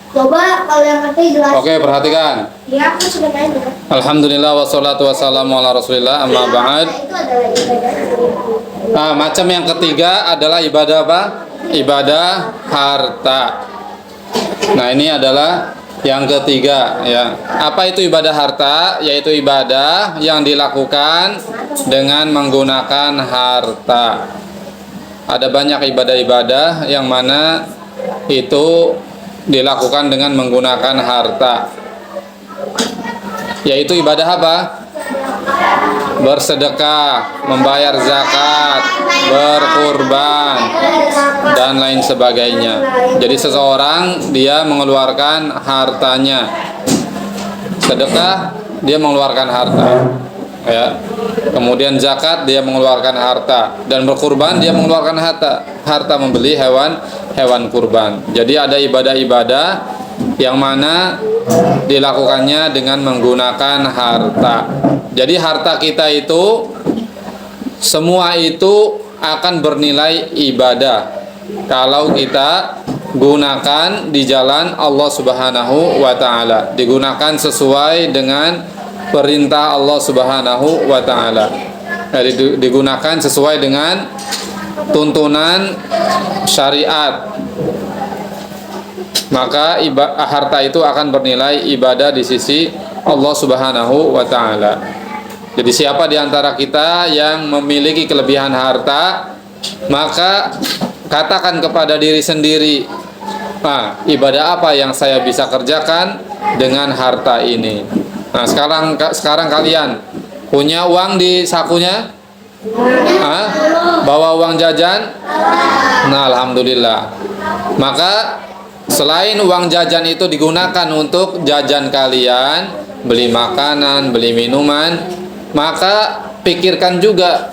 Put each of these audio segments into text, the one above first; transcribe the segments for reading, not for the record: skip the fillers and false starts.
Coba kalau yang ngerti jelas. Oke, perhatikan. Ya, aku sudah nanya. Alhamdulillah wassalatu wassalamu ala Rasulillah amma ba'd. Itu adalah ibadah. Macam yang ketiga adalah ibadah apa? Ibadah harta. Nah, ini adalah yang ketiga ya. Apa itu ibadah harta? Yaitu ibadah yang dilakukan dengan menggunakan harta. Ada banyak ibadah-ibadah yang mana itu dilakukan dengan menggunakan harta. Yaitu ibadah apa? Bersedekah, membayar zakat, berkurban, dan lain sebagainya. Jadi seseorang dia mengeluarkan hartanya. Sedekah dia mengeluarkan harta. Ya. Kemudian zakat dia mengeluarkan harta, dan berkurban dia mengeluarkan harta membeli hewan kurban. Jadi ada ibadah-ibadah yang mana dilakukannya dengan menggunakan harta. Jadi harta kita itu semua itu akan bernilai ibadah kalau kita gunakan di jalan Allah Subhanahu wa taala, digunakan sesuai dengan perintah Allah Subhanahu wa taala. Jadi digunakan sesuai dengan tuntunan syariat. Maka harta itu akan bernilai ibadah di sisi Allah Subhanahu wa taala. Jadi siapa di antara kita yang memiliki kelebihan harta, maka katakan kepada diri sendiri, ibadah apa yang saya bisa kerjakan dengan harta ini. Nah, sekarang kalian punya uang di sakunya? Bawa uang jajan? Nah, alhamdulillah. Maka selain uang jajan itu digunakan untuk jajan kalian, beli makanan, beli minuman, maka pikirkan juga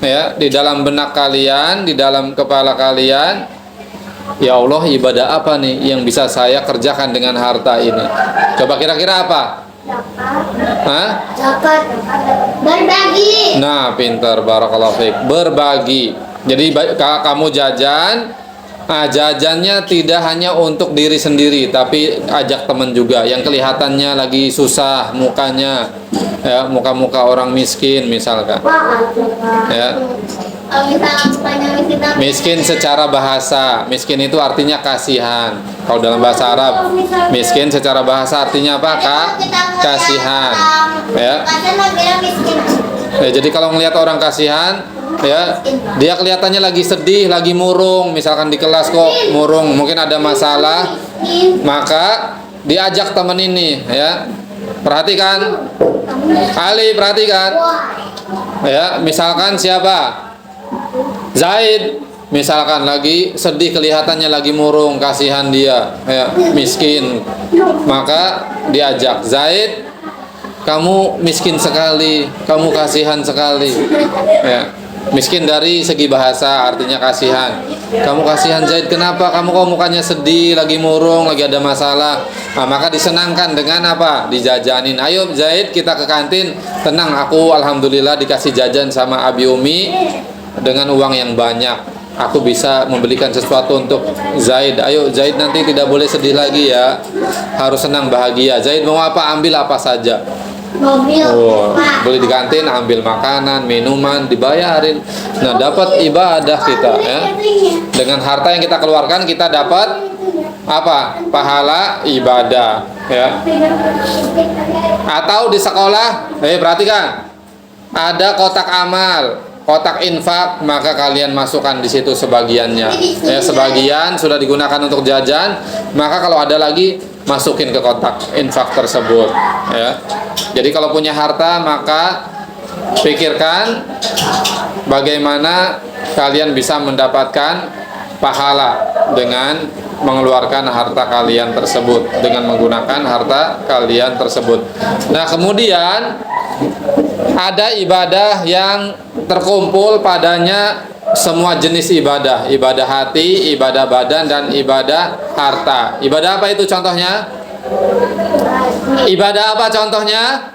ya di dalam benak kalian, di dalam kepala kalian, ya Allah, ibadah apa nih yang bisa saya kerjakan dengan harta ini? Coba kira-kira apa? Zakat. Berbagi. Nah, pintar, barakallahu fiik. Berbagi. Jadi kamu jajan, jajannya tidak hanya untuk diri sendiri, tapi ajak teman juga yang kelihatannya lagi susah mukanya, ya, muka-muka orang miskin misalkan. Ya. Miskin secara bahasa, miskin itu artinya kasihan. Kalau dalam bahasa Arab, miskin secara bahasa artinya apa, Kak? Kasihan. Ya. Jadi kalau melihat orang kasihan, ya, dia kelihatannya lagi sedih, lagi murung, misalkan di kelas kok murung, mungkin ada masalah, maka diajak teman ini, ya. Perhatikan, Ali, perhatikan. Ya, misalkan siapa? Zaid, misalkan lagi sedih, kelihatannya lagi murung, kasihan dia, ya, miskin. Maka diajak, Zaid, kamu miskin sekali, kamu kasihan sekali, ya. Miskin dari segi bahasa artinya kasihan. Kamu kasihan Zaid, kenapa? Kamu kok mukanya sedih, lagi murung, lagi ada masalah. Nah, maka disenangkan dengan apa? Dijajanin. Ayo Zaid, kita ke kantin. Tenang, aku alhamdulillah dikasih jajan sama Abi Umi dengan uang yang banyak. Aku bisa membelikan sesuatu untuk Zaid. Ayo Zaid, nanti tidak boleh sedih lagi ya. Harus senang, bahagia. Zaid mau apa? Ambil apa saja. Beli di kantin, ambil makanan, minuman, dibayarin. Nah, dapat ibadah kita, ya. Dengan harta yang kita keluarkan, kita dapat apa? Pahala ibadah, ya. Atau di sekolah, perhatikan, ada kotak amal, kotak infak, maka kalian masukkan di situ sebagiannya. Ya, sebagian sudah digunakan untuk jajan, maka kalau ada lagi masukin ke kotak infak tersebut, ya. Jadi kalau punya harta, maka pikirkan bagaimana kalian bisa mendapatkan pahala dengan mengeluarkan harta kalian tersebut, dengan menggunakan harta kalian tersebut. Nah, kemudian ada ibadah yang terkumpul padanya semua jenis ibadah, ibadah hati, ibadah badan, dan ibadah harta. Ibadah apa itu contohnya? Ibadah apa contohnya?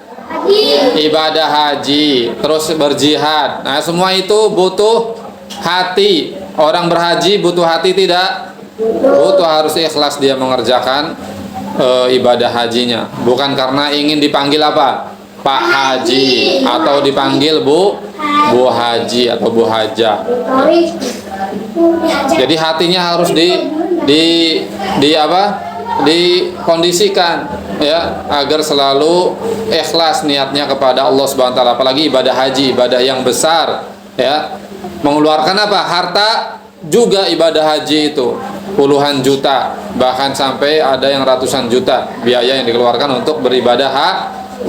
Ibadah haji, terus berjihad. Nah, semua itu butuh hati. Orang berhaji butuh hati tidak? Butuh, harus ikhlas dia mengerjakan ibadah hajinya. Bukan karena ingin dipanggil apa? Pak Haji, atau dipanggil Bu Haji atau Bu Haja. Jadi hatinya harus di apa? Dikondisikan ya, agar selalu ikhlas niatnya kepada Allah Subhanahu wa taala. Apalagi ibadah haji, ibadah yang besar ya. Mengeluarkan apa? Harta juga ibadah haji itu puluhan juta, bahkan sampai ada yang ratusan juta biaya yang dikeluarkan untuk beribadah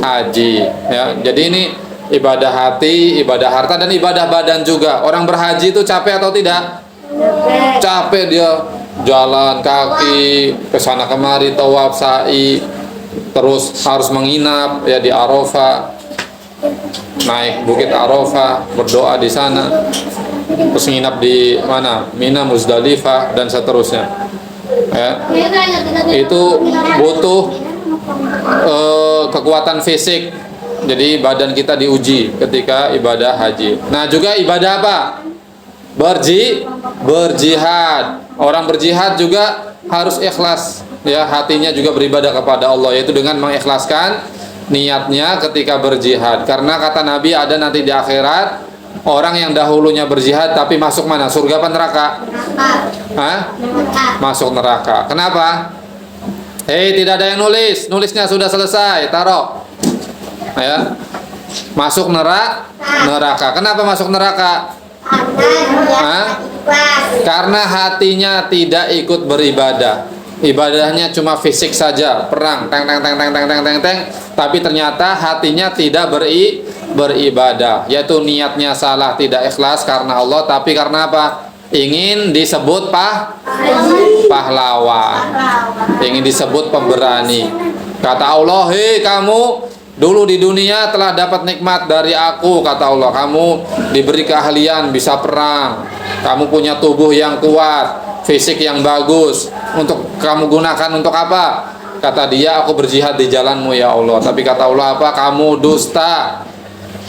haji ya. Jadi ini ibadah hati, ibadah harta, dan ibadah badan juga. Orang berhaji itu capek atau tidak? Capek dia, jalan kaki ke sana kemari, tawaf, sa'i, terus harus menginap ya di Arafah, naik bukit Arafah, berdoa di sana, terus nginap di mana? Mina, Muzdalifah, dan seterusnya ya. Itu butuh kekuatan fisik. Jadi badan kita diuji ketika ibadah haji. Nah juga ibadah apa? Berjihad. Orang berjihad juga harus ikhlas ya, hatinya juga beribadah kepada Allah, yaitu dengan mengikhlaskan niatnya ketika berjihad. Karena kata Nabi, ada nanti di akhirat orang yang dahulunya berjihad tapi masuk mana? Surga apa neraka? Hah? Masuk neraka. Kenapa? Tidak ada yang nulis. Nulisnya sudah selesai, taruh ya. Masuk neraka. Kenapa masuk neraka? Karena hatinya tidak ikut beribadah. Ibadahnya cuma fisik saja, perang, teng, tapi ternyata hatinya tidak beribadah, yaitu niatnya salah, tidak ikhlas karena Allah, tapi karena apa? Ingin disebut pahlawan, ingin disebut pemberani. Kata Allah, hei kamu dulu di dunia telah dapat nikmat dari aku, kata Allah. Kamu diberi keahlian bisa perang, kamu punya tubuh yang kuat, fisik yang bagus, untuk kamu gunakan untuk apa? Kata dia, aku berjihad di jalanmu ya Allah. Tapi kata Allah apa? Kamu dusta,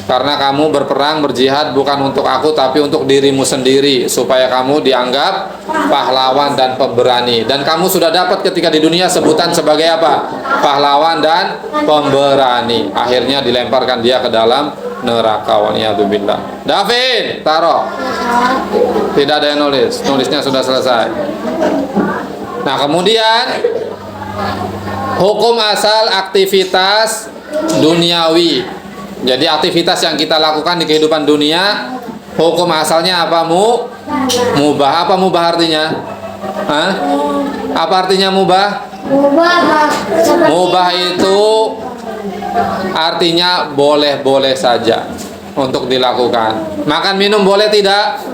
karena kamu berperang, berjihad bukan untuk aku, tapi untuk dirimu sendiri, supaya kamu dianggap pahlawan dan pemberani. Dan kamu sudah dapat ketika di dunia sebutan sebagai apa? Pahlawan dan pemberani. Akhirnya dilemparkan dia ke dalam neraka. Waliyadzubillah. Davin, taruh. Tidak ada yang nulis. Nulisnya sudah selesai. Nah kemudian hukum asal aktivitas duniawi. Jadi aktivitas yang kita lakukan di kehidupan dunia, hukum asalnya apa? Mubah. Apa mubah artinya? Hah? Apa artinya mubah? Mubah itu artinya boleh-boleh saja untuk dilakukan. Makan minum boleh tidak?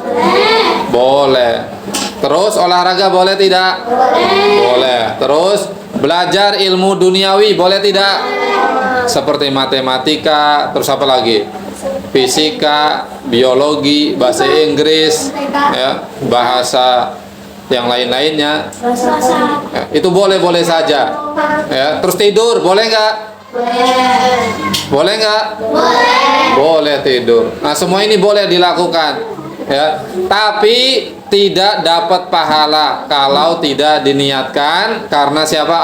Boleh. Terus olahraga boleh tidak? Boleh. Terus belajar ilmu duniawi boleh tidak? Seperti matematika, terus apa lagi? Fisika, biologi, bahasa Inggris, ya, bahasa yang lain-lainnya. Ya, itu boleh-boleh saja. Ya, terus tidur boleh nggak? Boleh nggak? Boleh tidur. Nah semua ini boleh dilakukan. Ya, tapi tidak dapat pahala kalau tidak diniatkan karena siapa?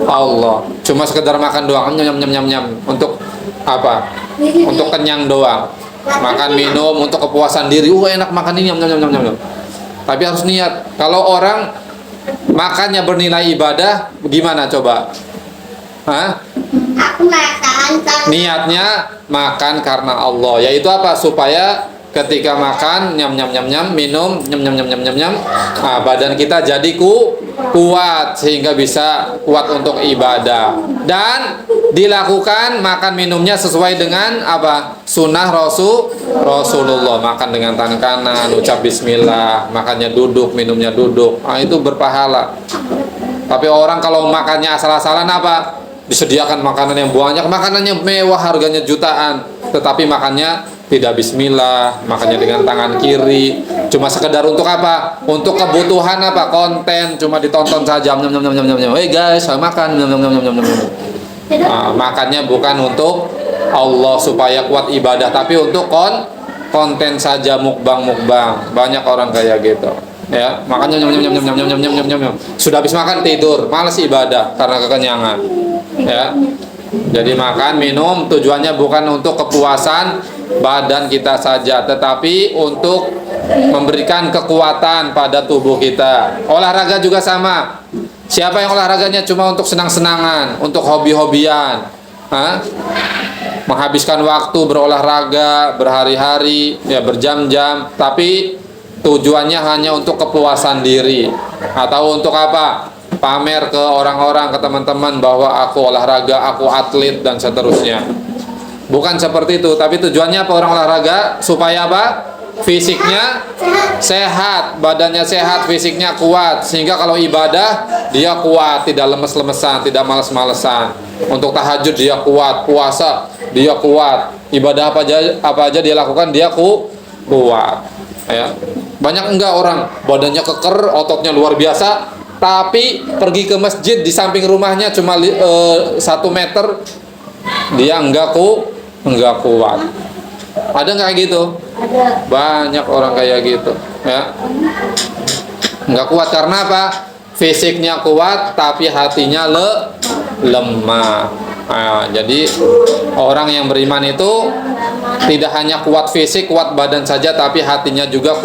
Allah. Cuma sekedar makan doang, nyam untuk apa? Untuk kenyang doang. Makan minum untuk kepuasan diri. Enak makan ini, nyam. Tapi harus niat. Kalau orang makannya bernilai ibadah, gimana coba? Hah? Aku makan Niatnya makan karena Allah, yaitu apa? Supaya ketika makan nyam, minum nyam, badan kita jadi kuat sehingga bisa kuat untuk ibadah, dan dilakukan makan minumnya sesuai dengan apa? Sunnah Rasulullah. Makan dengan tangan kanan, ucap bismillah, makannya duduk, minumnya duduk. Itu berpahala. Tapi orang kalau makannya asal-asalan apa? Disediakan makanan yang banyak, makanannya mewah, harganya jutaan, tetapi makannya tidak bismillah, makannya dengan tangan kiri, cuma sekedar untuk apa? Untuk kebutuhan apa? Konten, cuma ditonton saja. Guys, saya makan. Makannya bukan untuk Allah supaya kuat ibadah, tapi untuk konten saja, mukbang. Banyak orang kayak gitu. Ya, makannya nyam nyam nyam nyam nyam nyam nyam nyam nyam nyam. Sudah habis makan tidur, malas ibadah karena kekenyangan. Ya. Jadi makan, minum tujuannya bukan untuk kepuasan badan kita saja, tetapi untuk memberikan kekuatan pada tubuh kita. Olahraga juga sama. Siapa yang olahraganya cuma untuk senang-senangan, untuk hobi-hobian, menghabiskan waktu berolahraga berhari-hari, ya berjam-jam, tapi tujuannya hanya untuk kepuasan diri atau untuk apa? Pamer ke orang-orang, ke teman-teman bahwa aku olahraga, aku atlet dan seterusnya. Bukan seperti itu, tapi tujuannya apa orang olahraga? Supaya apa? Fisiknya sehat, badannya sehat, fisiknya kuat, sehingga kalau ibadah dia kuat, tidak lemes-lemesan, tidak males-malesan. Untuk tahajud dia kuat, puasa dia kuat, ibadah apa aja dia lakukan dia kuat. Ya. Banyak enggak orang badannya keker, ototnya luar biasa, tapi pergi ke masjid di samping rumahnya cuma 1 meter, dia enggak kuat. Ada nggak kayak gitu? Ada. Banyak orang kayak gitu, ya. Nggak kuat karena apa? Fisiknya kuat, tapi hatinya lemah. Nah, jadi orang yang beriman itu tidak hanya kuat fisik, kuat badan saja, tapi hatinya juga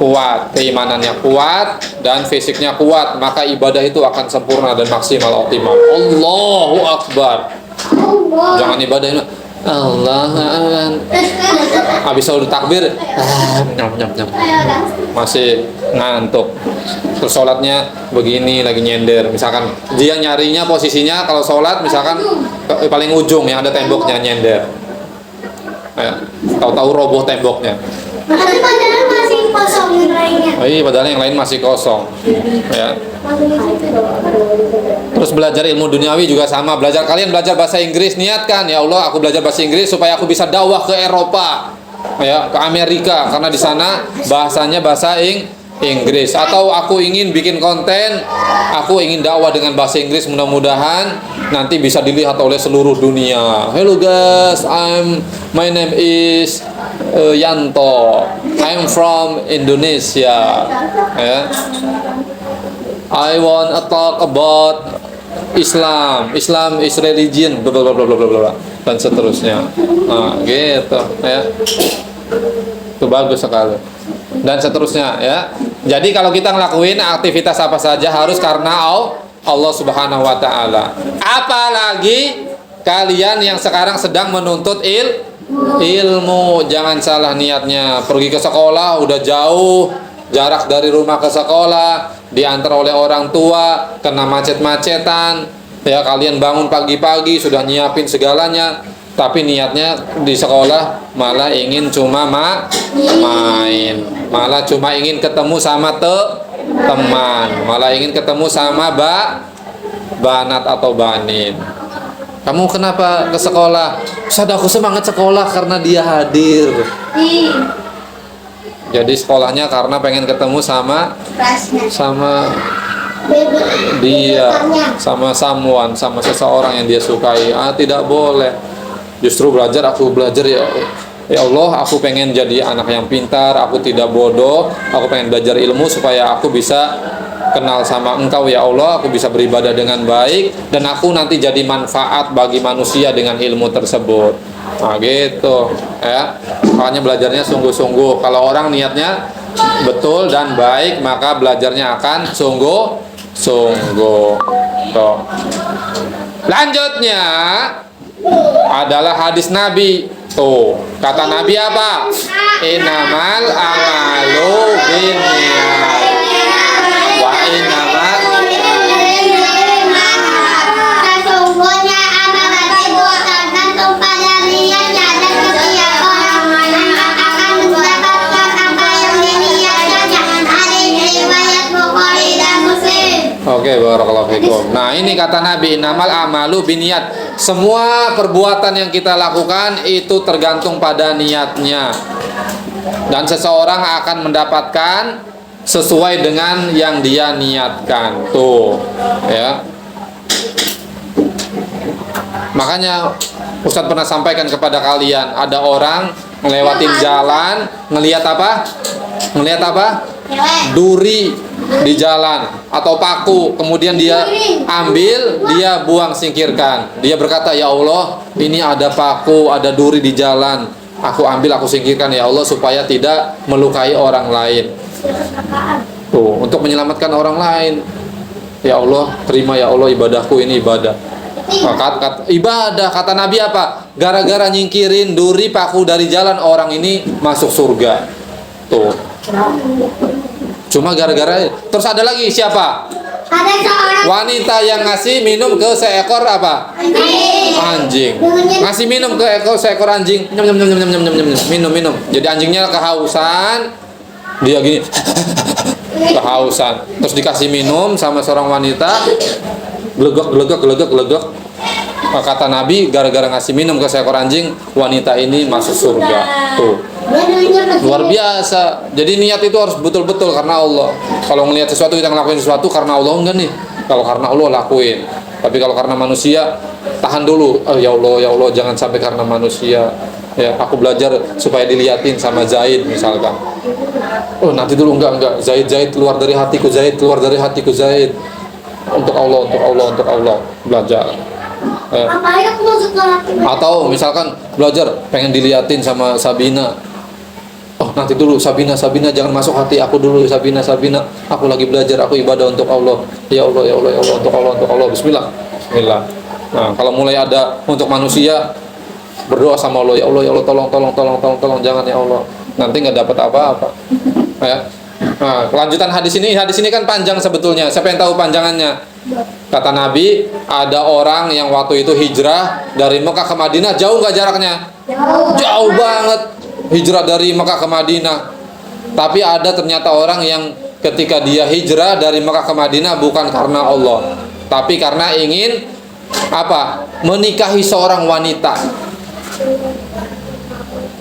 kuat, keimanannya kuat dan fisiknya kuat, maka ibadah itu akan sempurna dan maksimal optimal. Allahu Akbar. Jangan ibadah ini Allah habis udah takbir nyam masih ngantuk, terus sholatnya begini lagi nyender. Misalkan dia nyarinya posisinya kalau sholat misalkan paling ujung yang ada temboknya, nyender, tahu-tahu roboh temboknya. Tapi padahal masih kosong yang lainnya. Oh iya, padahal yang lain masih kosong. Ya. Terus belajar ilmu duniawi juga sama. Kalian belajar bahasa Inggris, niatkan ya Allah, aku belajar bahasa Inggris supaya aku bisa dakwah ke Eropa, ya, ke Amerika, karena di sana bahasanya bahasa Inggris. Atau aku ingin bikin konten, aku ingin dakwah dengan bahasa Inggris, mudah-mudahan nanti bisa dilihat oleh seluruh dunia. Hello guys, my name is Yanto. I'm from Indonesia. Yeah. I want to talk about Islam. Islam is religion, bla bla bla bla bla bla dan seterusnya. Nah, gitu ya. Itu bagus sekali. Dan seterusnya ya. Jadi kalau kita ngelakuin aktivitas apa saja harus karena Allah Subhanahu wa taala. Apalagi kalian yang sekarang sedang menuntut ilmu, jangan salah niatnya. Pergi ke sekolah udah jauh, jarak dari rumah ke sekolah, diantar oleh orang tua, kena macet-macetan, ya kalian bangun pagi-pagi sudah nyiapin segalanya, tapi niatnya di sekolah malah ingin cuma main, malah cuma ingin ketemu sama teman, malah ingin ketemu sama banat atau banin. Kamu kenapa ke sekolah? Ustaz, aku semangat sekolah karena dia hadir. Jadi sekolahnya karena pengen ketemu sama dia, sama someone, sama seseorang yang dia sukai. Tidak boleh. Justru aku belajar ya Allah, aku pengen jadi anak yang pintar, aku tidak bodoh, aku pengen belajar ilmu supaya aku bisa kenal sama Engkau ya Allah, aku bisa beribadah dengan baik dan aku nanti jadi manfaat bagi manusia dengan ilmu tersebut. Nah gitu ya, makanya belajarnya sungguh-sungguh. Kalau orang niatnya betul dan baik, maka belajarnya akan sungguh-sungguh. Tuh. Lanjutnya adalah hadis Nabi. Tuh, kata Nabi apa? Innamal a'malu binniyat wa innamal sesungguhnya amalan itu tergantung pada niatnya dan setiap orang akan mendapatkan apa yang diniatkannya. Hadis riwayat Bukhari dan Muslim. Oke, barakallahu fikum. Nah, ini kata Nabi, innamal a'malu binniyat. Semua perbuatan yang kita lakukan itu tergantung pada niatnya. Dan seseorang akan mendapatkan sesuai dengan yang dia niatkan. Tuh, ya. Makanya Ustadz pernah sampaikan kepada kalian, ada orang ngelewatin jalan, ngelihat apa? Ngelihat apa? duri di jalan atau paku, kemudian dia ambil, dia buang, singkirkan. Dia berkata, ya Allah, ini ada paku, ada duri di jalan, aku ambil, aku singkirkan ya Allah, supaya tidak melukai orang lain. Tuh, untuk menyelamatkan orang lain. Ya Allah, terima ya Allah ibadahku ini ibadah. Ibadah, kata Nabi apa? Gara-gara nyingkirin duri paku dari jalan, orang ini masuk surga. Tuh. Cuma gara-gara. Terus ada lagi siapa? Ada seorang Wanita yang ngasih minum ke seekor apa? Anjing. Ngasih minum ke seekor anjing. Nyem nyem nyem nyem nyem nyem nyem. Minum. Jadi anjingnya kehausan. Dia gini. Kehausan. Terus dikasih minum sama seorang wanita. Gelegek. Kata Nabi, gara-gara ngasih minum ke seekor anjing, wanita ini masuk surga. Tuh. Luar biasa. Jadi niat itu harus betul-betul karena Allah. Kalau ngelihat sesuatu, kita ngelakuin sesuatu karena Allah, enggak nih. Kalau karena Allah, lakuin. Tapi kalau karena manusia, tahan dulu. Oh, ya Allah, jangan sampai karena manusia. Ya, aku belajar supaya diliatin sama Zaid misalkan. Oh, nanti dulu, enggak. Zaid keluar dari hatiku, Zaid. Untuk Allah. Belajar. Atau misalkan belajar pengen diliatin sama Sabina. Oh, nanti dulu Sabina jangan masuk hati aku dulu. Sabina, aku lagi belajar, aku ibadah untuk Allah. Ya Allah, untuk Allah. Bismillah. Nah, kalau mulai ada untuk manusia, berdoa sama Allah, ya Allah, tolong, jangan ya Allah. Nanti nggak dapat apa-apa. Ya. Nah, kelanjutan hadis ini kan panjang sebetulnya. Siapa yang tahu panjangannya? Kata Nabi, ada orang yang waktu itu hijrah dari Mekah ke Madinah. Jauh nggak jaraknya? Jauh banget. Hijrah dari Mekah ke Madinah. Tapi ada ternyata orang yang ketika dia hijrah dari Mekah ke Madinah bukan karena Allah, tapi karena ingin apa? Menikahi seorang wanita.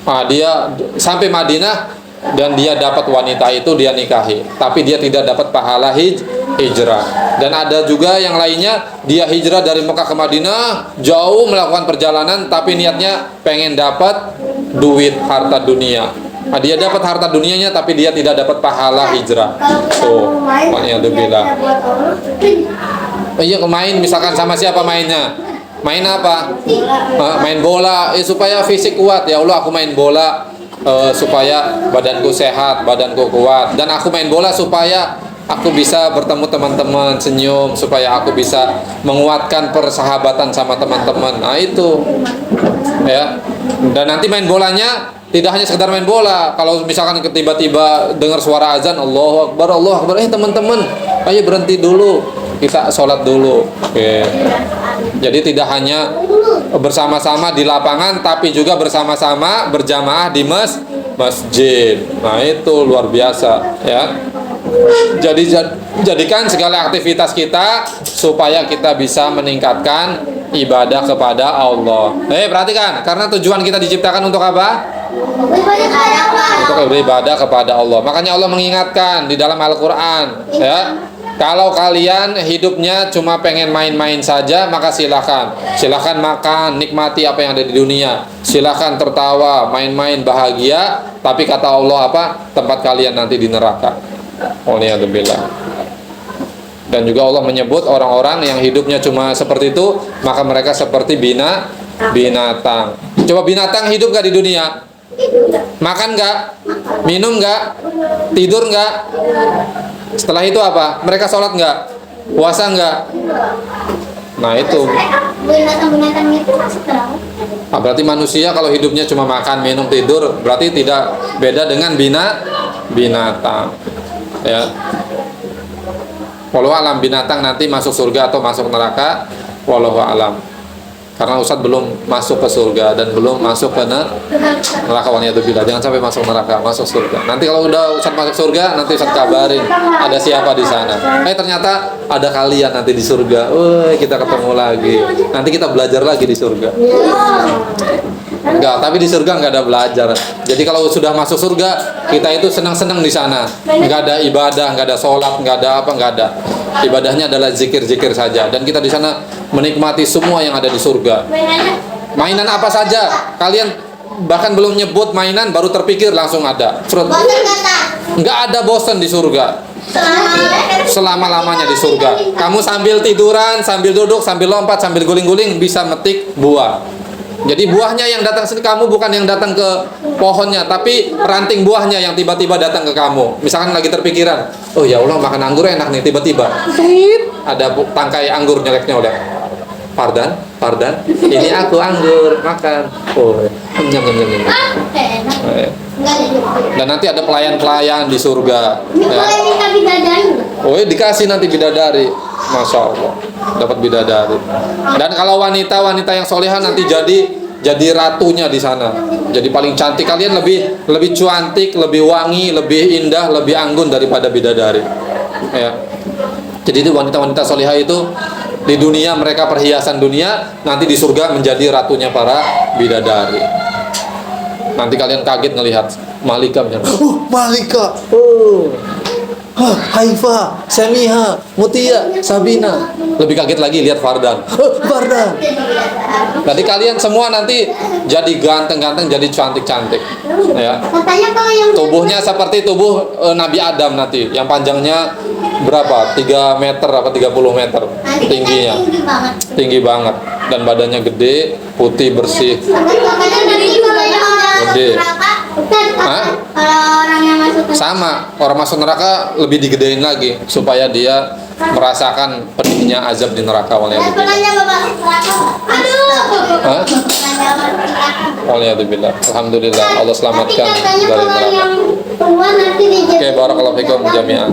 Nah, dia sampai Madinah dan dia dapat wanita itu, dia nikahi, tapi dia tidak dapat pahala hijrah. Dan ada juga yang lainnya, dia hijrah dari Mekah ke Madinah, jauh melakukan perjalanan, tapi niatnya pengen dapat duit, harta dunia. Nah, dia dapat harta dunianya, tapi dia tidak dapat pahala hijrah. Tuh, makanya bilang. Iya, main misalkan sama siapa mainnya? Main apa? Main bola, supaya fisik kuat. Ya Allah, aku main bola supaya badanku sehat, badanku kuat. Dan aku main bola supaya aku bisa bertemu teman-teman, senyum, supaya aku bisa menguatkan persahabatan sama teman-teman. Nah, itu. Ya. Dan nanti main bolanya tidak hanya sekedar main bola. Kalau misalkan tiba-tiba dengar suara azan, Allahu Akbar, teman-teman, ayo berhenti dulu, kita sholat dulu. Oke. Jadi tidak hanya bersama-sama di lapangan, tapi juga bersama-sama berjamaah di masjid. Nah, itu luar biasa, ya. Jadi jadikan segala aktivitas kita supaya kita bisa meningkatkan ibadah kepada Allah. Perhatikan, karena tujuan kita diciptakan untuk apa? Untuk beribadah kepada Allah. Makanya Allah mengingatkan di dalam Al-Quran, ya, kalau kalian hidupnya cuma pengen main-main saja, maka silakan makan, nikmati apa yang ada di dunia, silakan tertawa, main-main, bahagia. Tapi kata Allah apa? Tempat kalian nanti di neraka. Waliyadzubillah. Dan juga Allah menyebut orang-orang yang hidupnya cuma seperti itu, maka mereka seperti binatang. Coba binatang hidup gak di dunia? Makan gak? Minum gak? Tidur gak? Setelah itu apa? Mereka sholat gak? Puasa gak? Nah, itu. Binatang-binatang itu masuk dalam. Nah, berarti manusia kalau hidupnya cuma makan, minum, tidur, berarti tidak beda dengan binatang. Ya. Wallahu alam, binatang nanti masuk surga atau masuk neraka, wallahu alam. Karena Ustadz belum masuk ke surga dan belum masuk ke neraka. Waliyadzubillah. Jangan sampai masuk neraka, masuk surga. Nanti kalau udah Ustadz masuk surga, nanti Ustadz kabarin ada siapa di sana. Ternyata ada kalian nanti di surga. Kita ketemu lagi. Nanti kita belajar lagi di surga. Enggak, tapi di surga enggak ada belajar. Jadi kalau sudah masuk surga, kita itu senang-senang di sana. Enggak ada ibadah, enggak ada sholat, enggak ada apa, enggak ada. Ibadahnya adalah zikir-zikir saja. Dan kita di sana menikmati semua yang ada di surga. Mainan apa saja. Kalian bahkan belum nyebut mainan baru terpikir langsung ada. Frut. Bosan kata. Nggak ada bosan di surga. Selama-lamanya di surga. Kamu sambil tiduran, sambil duduk, sambil lompat, sambil guling-guling bisa metik buah. Jadi buahnya yang datang sini, kamu bukan yang datang ke pohonnya, tapi ranting buahnya yang tiba-tiba datang ke kamu. Misalkan lagi terpikiran, oh ya Allah makan anggur enak nih, tiba-tiba ada tangkai anggur nyeleknya udah. Fardan, ini aku anggur makan. Oh, nyam. Enak. Enggak ada juga. Dan nanti ada pelayan-pelayan di surga. Ini Ya. boleh minta bidadari nggak? Oh, dikasih nanti bidadari. Masya Allah, dapat bidadari. Dan kalau wanita yang soleha nanti jadi ratunya di sana. Jadi paling cantik, kalian lebih cantik, lebih wangi, lebih indah, lebih anggun daripada bidadari. Ya. Jadi itu wanita-wanita soleha itu di dunia mereka perhiasan dunia, nanti di surga menjadi ratunya para bidadari. Nanti kalian kaget ngelihat Malika misalnya. Malika. Haifa, Samiha, Mutia, Sabina. Lebih kaget lagi lihat Fardan. Fardan. Jadi kalian semua nanti jadi ganteng-ganteng, jadi cantik-cantik. Ya. Katanya kalau yang Tubuhnya seperti tubuh Nabi Adam nanti, yang panjangnya berapa? 3 meter apa 30 meter nanti kita tingginya. tinggi banget. Tinggi banget dan badannya gede, putih, bersih. Katanya dari kalau yang masuk Gede. neraka, Ustaz, Hah? kalau orang yang masuk neraka, Sama, orang masuk neraka lebih digedein lagi supaya dia merasakan pedihnya azab di neraka. pernahnya bapak neraka. Aduh. Hah? Pernahnya bapak neraka. Waliyadzubillah. Alhamdulillah Allah selamatkan Tapi katanya dari kalau neraka. yang tua nanti dijadiin Oke, barakallahu fikum jami'an.